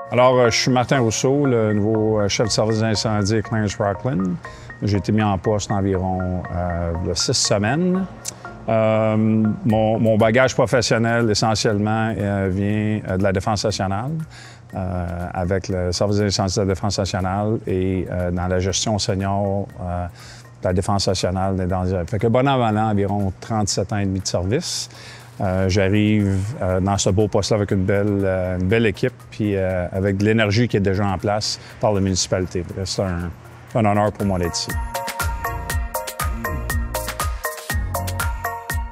Alors, je suis Martin Rousseau, le nouveau chef de service d'incendie à Clarence-Rocklin. J'ai été mis en poste environ il y a 6 semaines. Mon bagage professionnel, essentiellement, vient de la Défense nationale, avec le service d'incendie de la Défense nationale et dans la gestion senior de la Défense nationale des dangers. Fait que bon an, environ 37 ans et demi de service. J'arrive dans ce beau poste-là avec une belle équipe, puis avec de l'énergie qui est déjà en place par la municipalité. C'est un honneur pour moi d'être ici.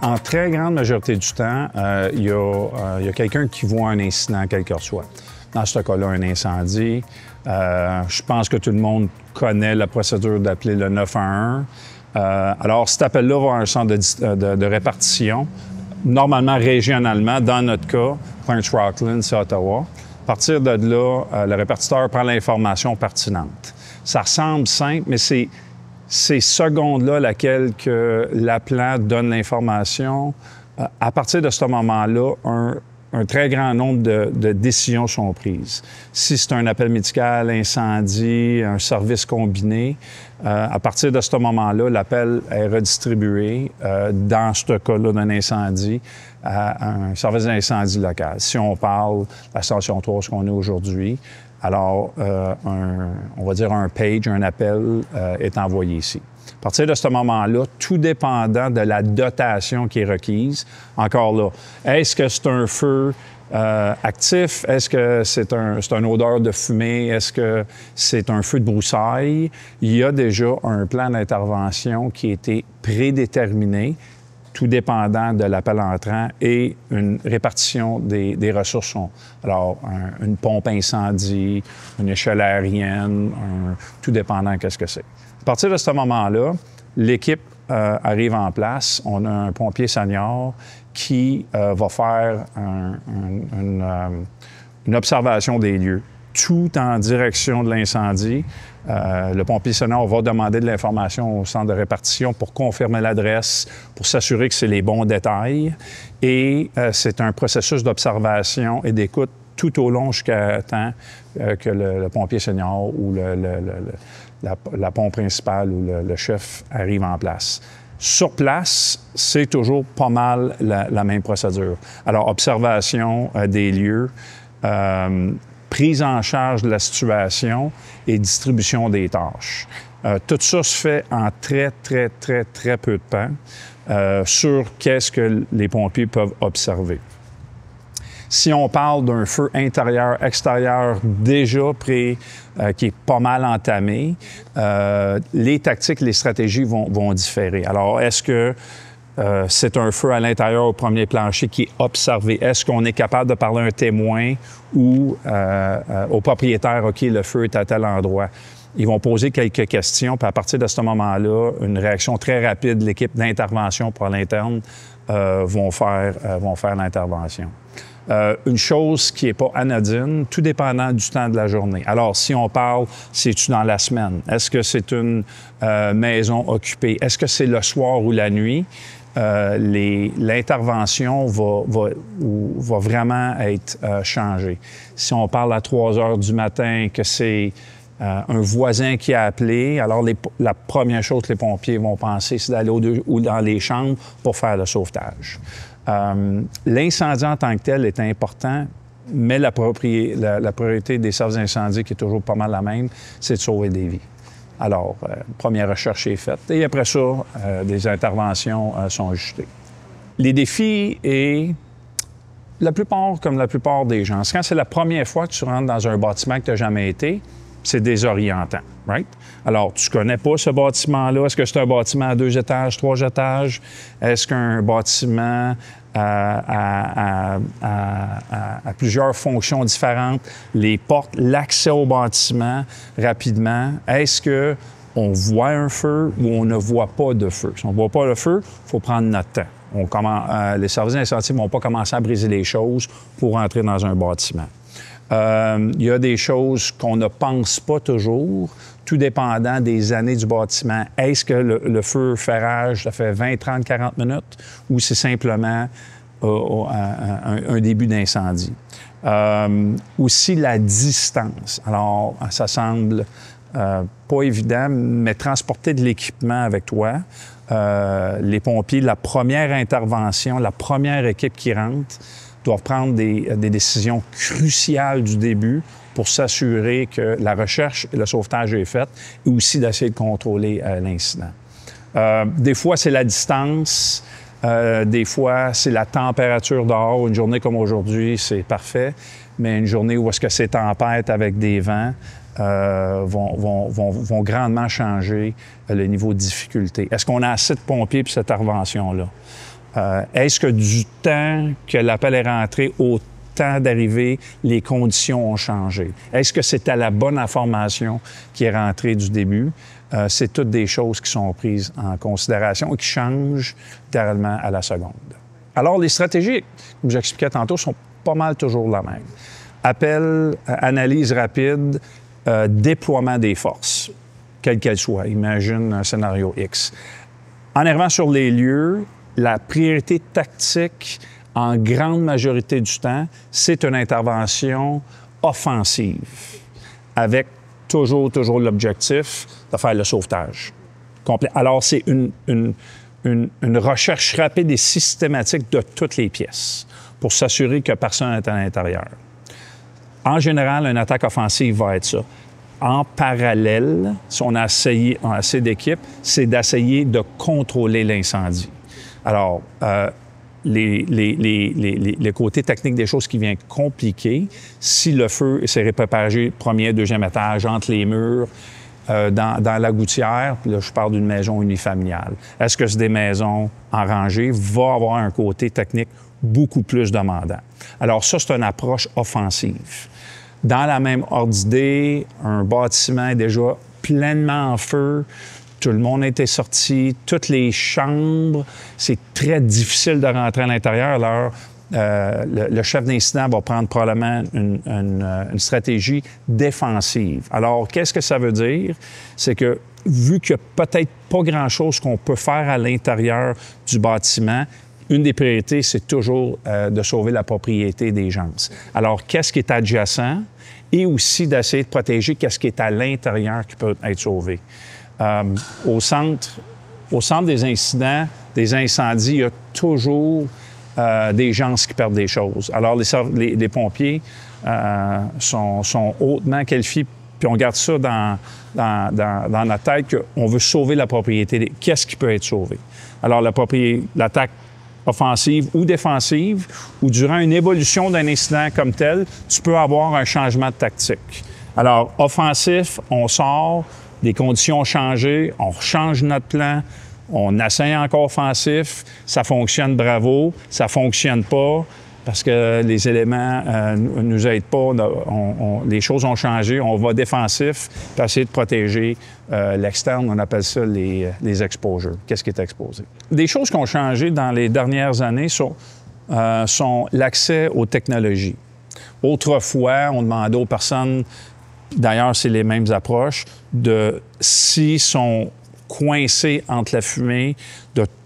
En très grande majorité du temps, il y a quelqu'un qui voit un incident, quel que soit. Dans ce cas-là, un incendie. Je pense que tout le monde connaît la procédure d'appeler le 911. Alors, cet appel-là va à un centre de répartition, normalement régionalement. Dans notre cas, Clarence-Rocklin, c'est Ottawa. À partir de là, le répartiteur prend l'information pertinente. Ça ressemble simple, mais c'est ces secondes-là laquelle que l'appelant donne l'information. À partir de ce moment-là, un très grand nombre de décisions sont prises. Si c'est un appel médical, incendie, un service combiné, à partir de ce moment-là, l'appel est redistribué, dans ce cas-là d'un incendie, à un service d'incendie local. Si on parle de la station 3, ce qu'on est aujourd'hui, alors on va dire un page, un appel est envoyé ici. À partir de ce moment-là, tout dépendant de la dotation qui est requise, encore là, est-ce que c'est un feu actif? Est-ce que c'est une odeur de fumée? Est-ce que c'est un feu de broussailles? Il y a déjà un plan d'intervention qui a été prédéterminé, tout dépendant de l'appel entrant et une répartition des ressources. Alors, une pompe incendie, une échelle aérienne, tout dépendant qu'est-ce que c'est. À partir de ce moment-là, l'équipe arrive en place. On a un pompier senior qui va faire une observation des lieux, tout en direction de l'incendie. Le pompier senior va demander de l'information au centre de répartition pour confirmer l'adresse, pour s'assurer que c'est les bons détails. Et c'est un processus d'observation et d'écoute tout au long jusqu'à temps que le pompier senior ou la pompe principale ou le chef arrive en place. Sur place, c'est toujours pas mal la même procédure. Alors, observation des lieux, prise en charge de la situation et distribution des tâches. Tout ça se fait en très peu de temps sur qu'est-ce que les pompiers peuvent observer. Si on parle d'un feu intérieur-extérieur déjà qui est pas mal entamé, les tactiques, les stratégies vont différer. Alors, est-ce que c'est un feu à l'intérieur au premier plancher qui est observé? Est-ce qu'on est capable de parler à un témoin ou au propriétaire, OK, le feu est à tel endroit? Ils vont poser quelques questions, puis à partir de ce moment-là, une réaction très rapide, l'équipe d'intervention pour l'interne vont faire l'intervention. Une chose qui n'est pas anodine, tout dépendant du temps de la journée. Alors, si on parle, c'est-tu dans la semaine? Est-ce que c'est une maison occupée? Est-ce que c'est le soir ou la nuit? L'intervention va vraiment être changée. Si on parle à 3 heures du matin, que c'est un voisin qui a appelé, alors la première chose que les pompiers vont penser, c'est d'aller ou dans les chambres pour faire le sauvetage. L'incendie en tant que tel est important, mais la priorité des services d'incendie, qui est toujours pas mal la même, c'est de sauver des vies. Alors, première recherche est faite et après ça, des interventions sont ajustées. Les défis et la plupart, comme la plupart des gens, quand c'est la première fois que tu rentres dans un bâtiment que tu n'as jamais été, c'est désorientant, right? Alors, tu connais pas ce bâtiment-là. Est-ce que c'est un bâtiment à 2 étages, 3 étages? Est-ce qu'un bâtiment à plusieurs fonctions différentes, les portes, l'accès au bâtiment rapidement? Est-ce qu'on voit un feu ou on ne voit pas de feu? Si on ne voit pas le feu, il faut prendre notre temps. Les services d'incendie ne vont pas commencer à briser les choses pour entrer dans un bâtiment. Il y a des choses qu'on ne pense pas toujours, tout dépendant des années du bâtiment. Est-ce que le feu fait rage, ça fait 20, 30, 40 minutes ou c'est simplement un début d'incendie? Aussi la distance. Alors, ça semble pas évident, mais transporter de l'équipement avec toi, les pompiers, la première intervention, la première équipe qui rentre, doivent prendre des décisions cruciales du début pour s'assurer que la recherche et le sauvetage est fait et aussi d'essayer de contrôler l'incident. Des fois, c'est la distance. Des fois, c'est la température dehors. Une journée comme aujourd'hui, c'est parfait. Mais une journée où est-ce que c'est tempête avec des vents vont grandement changer le niveau de difficulté. Est-ce qu'on a assez de pompiers pour cette intervention-là? Est-ce que du temps que l'appel est rentré au temps d'arriver, les conditions ont changé? Est-ce que c'est à la bonne information qui est rentrée du début? C'est toutes des choses qui sont prises en considération et qui changent littéralement à la seconde. Alors, les stratégies, comme j'expliquais tantôt, sont pas mal toujours la même. Appel, analyse rapide, déploiement des forces, quelles qu'elles soient. Imagine un scénario X. En arrivant sur les lieux, la priorité tactique, en grande majorité du temps, c'est une intervention offensive, avec toujours l'objectif de faire le sauvetage complet. Alors, c'est une recherche rapide et systématique de toutes les pièces pour s'assurer que personne n'est à l'intérieur. En général, une attaque offensive va être ça. En parallèle, si on a assez d'équipes, c'est d'essayer de contrôler l'incendie. Alors, les côtés techniques des choses qui viennent compliquer, si le feu s'est propagé premier, deuxième étage, entre les murs, dans la gouttière, puis là, je parle d'une maison unifamiliale. Est-ce que c'est des maisons en rangée? Va avoir un côté technique beaucoup plus demandant. Alors ça, c'est une approche offensive. Dans la même ordre d'idée, un bâtiment est déjà pleinement en feu, tout le monde était sorti, toutes les chambres, c'est très difficile de rentrer à l'intérieur. Alors, le chef d'incident va prendre probablement une stratégie défensive. Alors, qu'est-ce que ça veut dire? C'est que, vu qu'il n'y a peut-être pas grand-chose qu'on peut faire à l'intérieur du bâtiment, une des priorités, c'est toujours de sauver la propriété des gens. Alors, qu'est-ce qui est adjacent? Et aussi d'essayer de protéger qu'est-ce qui est à l'intérieur qui peut être sauvé. Au centre des incidents, des incendies, il y a toujours des gens qui perdent des choses. Alors, les pompiers sont hautement qualifiés, puis on garde ça dans notre tête qu'on veut sauver la propriété. Qu'est-ce qui peut être sauvé? Alors, l'attaque offensive ou défensive, ou durant une évolution d'un incident comme tel, tu peux avoir un changement de tactique. Alors, offensif, on sort, les conditions ont changé, on change notre plan, on essaie encore offensif, ça fonctionne, bravo, ça fonctionne pas, parce que les éléments ne nous aident pas, les choses ont changé, on va défensif, pour essayer de protéger l'externe, on appelle ça les exposures. Qu'est-ce qui est exposé? Des choses qui ont changé dans les dernières années sont l'accès aux technologies. Autrefois, on demandait aux personnes, d'ailleurs, c'est les mêmes approches, s'ils sont coincés entre la fumée,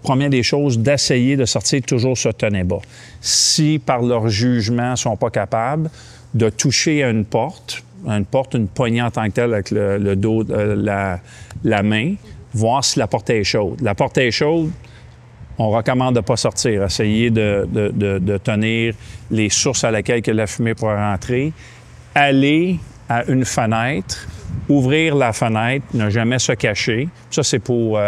première des choses, d'essayer de sortir toujours se tenir bas. Si, par leur jugement, ne sont pas capables de toucher à une porte, une poignée en tant que telle avec le dos, la main, voir si la porte est chaude. La porte est chaude, on recommande de ne pas sortir. Essayer de tenir les sources à laquelle que la fumée pourrait rentrer. Aller à une fenêtre, ouvrir la fenêtre, ne jamais se cacher. Ça, c'est pour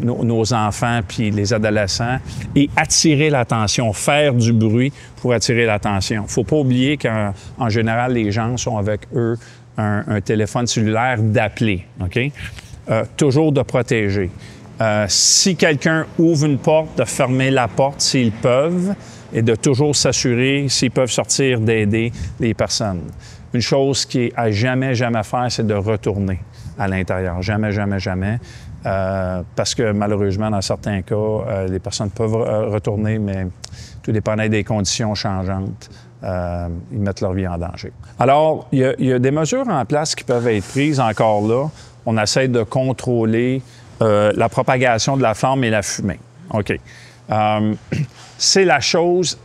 nos enfants puis les adolescents. Et attirer l'attention, faire du bruit pour attirer l'attention. Il ne faut pas oublier qu'en général, les gens sont avec eux un téléphone cellulaire d'appeler. OK? Toujours de protéger. Si quelqu'un ouvre une porte, de fermer la porte s'ils peuvent et de toujours s'assurer s'ils peuvent sortir d'aider les personnes. Une chose qui est à jamais faire, c'est de retourner à l'intérieur. Jamais. Parce que malheureusement, dans certains cas, les personnes peuvent retourner, mais tout dépendant des conditions changeantes, ils mettent leur vie en danger. Alors, il y a des mesures en place qui peuvent être prises encore là. On essaie de contrôler la propagation de la flamme et la fumée. OK. C'est la chose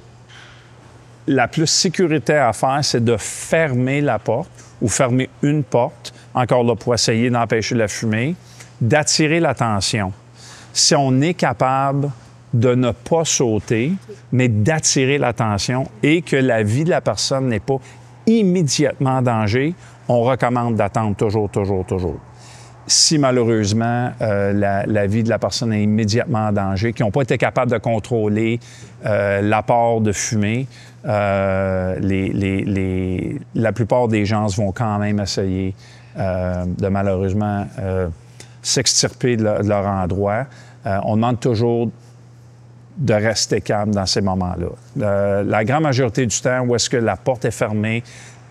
la plus sécuritaire à faire, c'est de fermer la porte ou fermer une porte, encore là pour essayer d'empêcher la fumée, d'attirer l'attention. Si on est capable de ne pas sauter, mais d'attirer l'attention et que la vie de la personne n'est pas immédiatement en danger, on recommande d'attendre toujours, toujours, toujours. Si malheureusement la vie de la personne est immédiatement en danger, qui n'ont pas été capables de contrôler l'apport de fumée, la plupart des gens vont quand même essayer de malheureusement s'extirper de leur endroit. On demande toujours de rester calme dans ces moments-là. La grande majorité du temps où est-ce que la porte est fermée,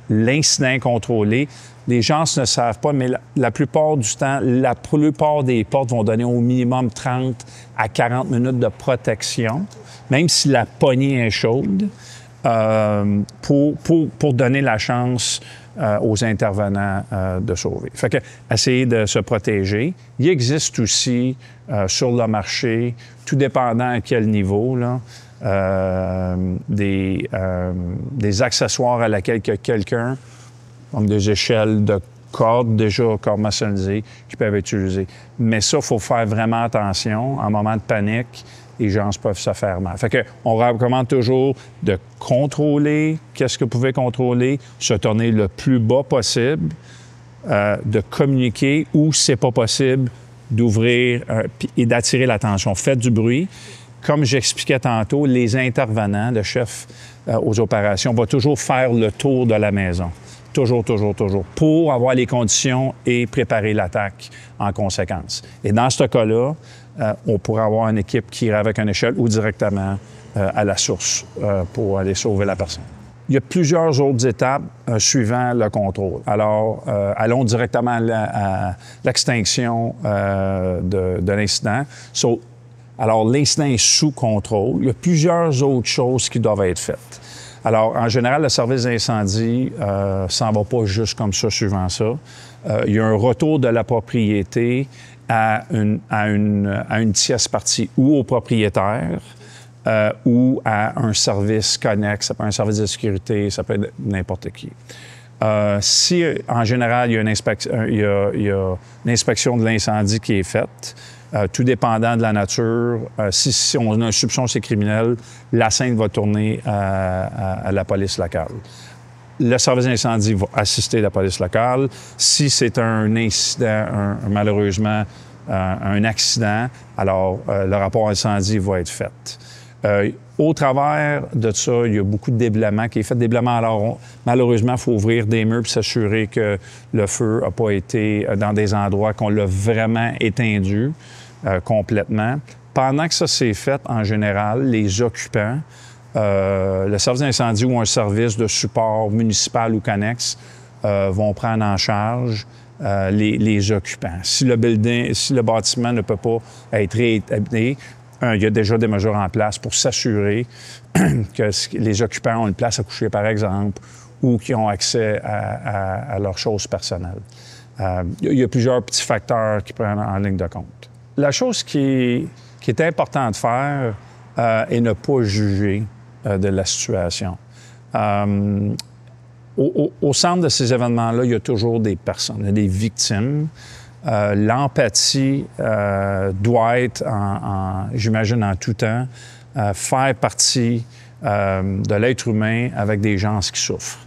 l'incident est contrôlé, les gens ne savent pas, mais la plupart du temps, la plupart des portes vont donner au minimum 30 à 40 minutes de protection, même si la poignée est chaude, pour donner la chance aux intervenants de sauver. Fait que, essayer de se protéger. Il existe aussi sur le marché, tout dépendant à quel niveau, là, des accessoires à laquelle quelqu'un, comme des échelles de cordes déjà commercialisées qui peuvent être utilisées. Mais ça, il faut faire vraiment attention. En moment de panique, les gens peuvent se faire mal. Fait que, on recommande toujours de contrôler qu'est-ce que vous pouvez contrôler, se tourner le plus bas possible, de communiquer où c'est pas possible, d'ouvrir et d'attirer l'attention. Faites du bruit. Comme j'expliquais tantôt, les intervenants, le chef aux opérations, va toujours faire le tour de la maison. Toujours, toujours, toujours, pour avoir les conditions et préparer l'attaque en conséquence. Et dans ce cas-là, on pourrait avoir une équipe qui irait avec une échelle ou directement à la source pour aller sauver la personne. Il y a plusieurs autres étapes suivant le contrôle. Alors, allons directement à l'extinction de l'incident. Alors, l'incident est sous contrôle. Il y a plusieurs autres choses qui doivent être faites. Alors, en général, le service d'incendie s'en va pas juste comme ça, suivant ça. Il y a un retour de la propriété à une tierce partie ou au propriétaire ou à un service connexe. Ça peut être un service de sécurité, ça peut être n'importe qui. Si, en général, il y a une inspection de l'incendie qui est faite, tout dépendant de la nature, si on a une soupçon c'est criminel, la scène va tourner à la police locale. Le service d'incendie va assister la police locale. Si c'est un incident, malheureusement, un accident, alors le rapport incendie va être fait. Au travers de ça, il y a beaucoup de déblaiement qui est fait. Déblaiement, alors, malheureusement, il faut ouvrir des murs et s'assurer que le feu n'a pas été dans des endroits qu'on l'a vraiment éteint complètement. Pendant que ça s'est fait, en général, les occupants, le service d'incendie ou un service de support municipal ou connexe vont prendre en charge les occupants. Si le bâtiment ne peut pas être réhabité, il y a déjà des mesures en place pour s'assurer que les occupants ont une place à coucher, par exemple, ou qu'ils ont accès à leurs choses personnelles. Il y a plusieurs petits facteurs qui prennent en ligne de compte. La chose qui est importante de faire est ne pas juger de la situation. Au centre de ces événements-là, il y a toujours des personnes, il y a des victimes. L'empathie doit être, j'imagine, en tout temps, faire partie de l'être humain avec des gens qui souffrent.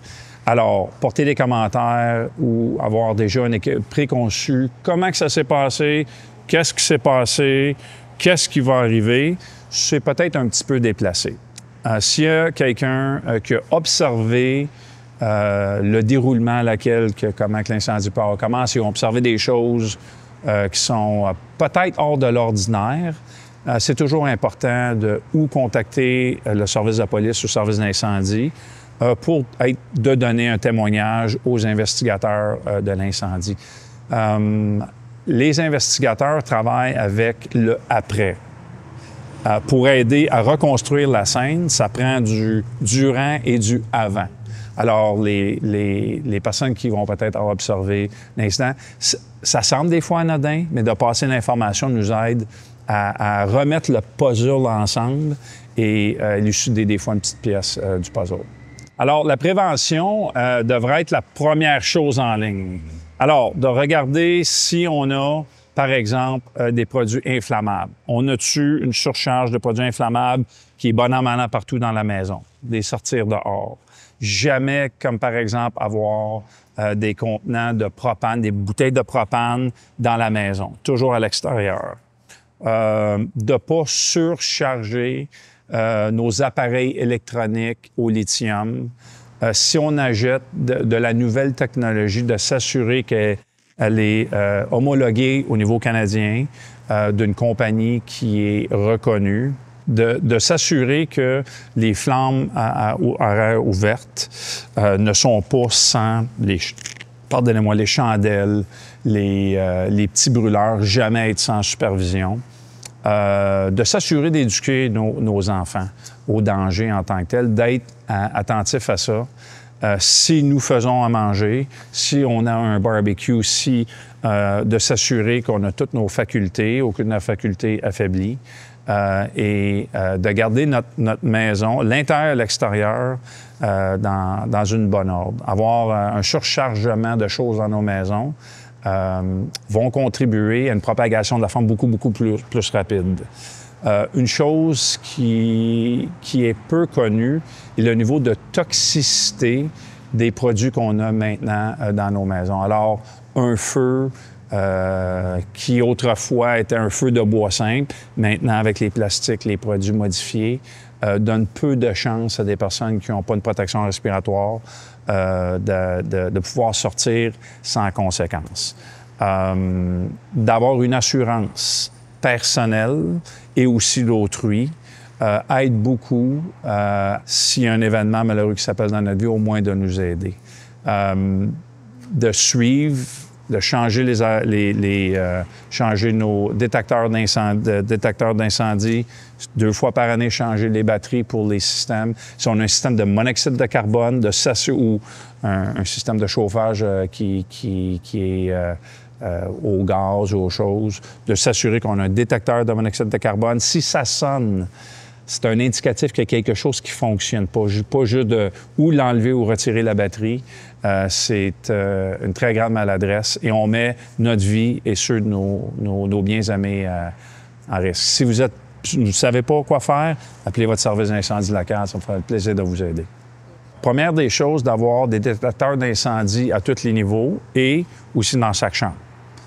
Alors, porter des commentaires ou avoir déjà une équipe préconçue, comment que ça s'est passé, qu'est-ce qui s'est passé, qu'est-ce qui va arriver, c'est peut-être un petit peu déplacé. S'il y a quelqu'un qui a observé le déroulement à comment l'incendie part commence, ils ont observé des choses qui sont peut-être hors de l'ordinaire. C'est toujours important de contacter le service de police ou le service d'incendie pour de donner un témoignage aux investigateurs de l'incendie. Les investigateurs travaillent avec le après. Pour aider à reconstruire la scène, ça prend du durant et du avant. Alors, les personnes qui vont peut-être avoir observé l'incident, ça semble des fois anodin, mais de passer l'information nous aide à remettre le puzzle ensemble et élucider des fois une petite pièce du puzzle. Alors, la prévention devrait être la première chose en ligne. Alors, de regarder si on a, par exemple, des produits inflammables. On a-tu une surcharge de produits inflammables qui est bon an, mal an partout dans la maison? Les sortir dehors. Jamais, comme par exemple, avoir des contenants de propane, des bouteilles de propane dans la maison. Toujours à l'extérieur. De ne pas surcharger nos appareils électroniques au lithium. Si on achète de la nouvelle technologie, de s'assurer qu'elle est homologuée au niveau canadien d'une compagnie qui est reconnue, de s'assurer que les flammes à air ouverte ne sont pas sans pardonnez-moi, les chandelles, les petits brûleurs, jamais être sans supervision. De s'assurer d'éduquer nos enfants au danger en tant que tel, d'être attentifs à ça. Si nous faisons à manger, si on a un barbecue, de s'assurer qu'on a toutes nos facultés, aucune de nos facultés affaiblies, et de garder notre maison, l'intérieur et l'extérieur, dans une bonne ordre. Avoir un surchargement de choses dans nos maisons vont contribuer à une propagation de la forme beaucoup plus rapide. Une chose qui est peu connue est le niveau de toxicité des produits qu'on a maintenant dans nos maisons. Alors, un feu qui autrefois était un feu de bois simple, maintenant avec les plastiques, les produits modifiés, donne peu de chance à des personnes qui n'ont pas une protection respiratoire de pouvoir sortir sans conséquence. D'avoir une assurance personnelle et aussi d'autrui aide beaucoup, s'il y a un événement malheureux qui s'appelle dans notre vie, au moins de nous aider. De suivre, de changer changer nos détecteurs d'incendie 2 fois par année, changer les batteries pour les systèmes. Si on a un système de monoxyde de carbone, ou un système de chauffage qui est au gaz ou aux choses, de s'assurer qu'on a un détecteur de monoxyde de carbone. Si ça sonne, c'est un indicatif qu'il y a quelque chose qui ne fonctionne pas. Pas juste de ou l'enlever ou retirer la batterie. C'est une très grande maladresse et on met notre vie et ceux de nos biens aimés en risque. Si vous ne savez pas quoi faire, appelez votre service d'incendie local, ça me fera le plaisir de vous aider. Première des choses, d'avoir des détecteurs d'incendie à tous les niveaux et aussi dans chaque chambre.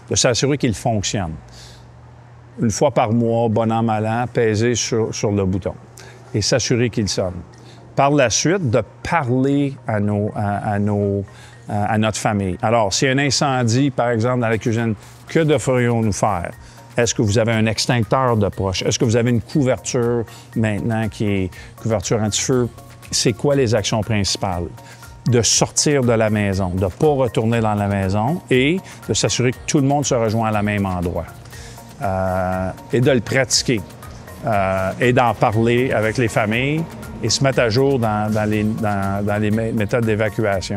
De s'assurer qu'ils fonctionnent. Une fois par mois, bon an, mal an, peser sur le bouton et s'assurer qu'il sonne. Par la suite, de parler à notre famille. Alors, s'il y a un incendie, par exemple, dans la cuisine, que devrions-nous faire? Est-ce que vous avez un extincteur de poche? Est-ce que vous avez une couverture maintenant qui est couverture anti-feu? C'est quoi les actions principales? De sortir de la maison, de ne pas retourner dans la maison et de s'assurer que tout le monde se rejoint à la même endroit. Et de le pratiquer et d'en parler avec les familles et se mettre à jour dans les méthodes d'évacuation.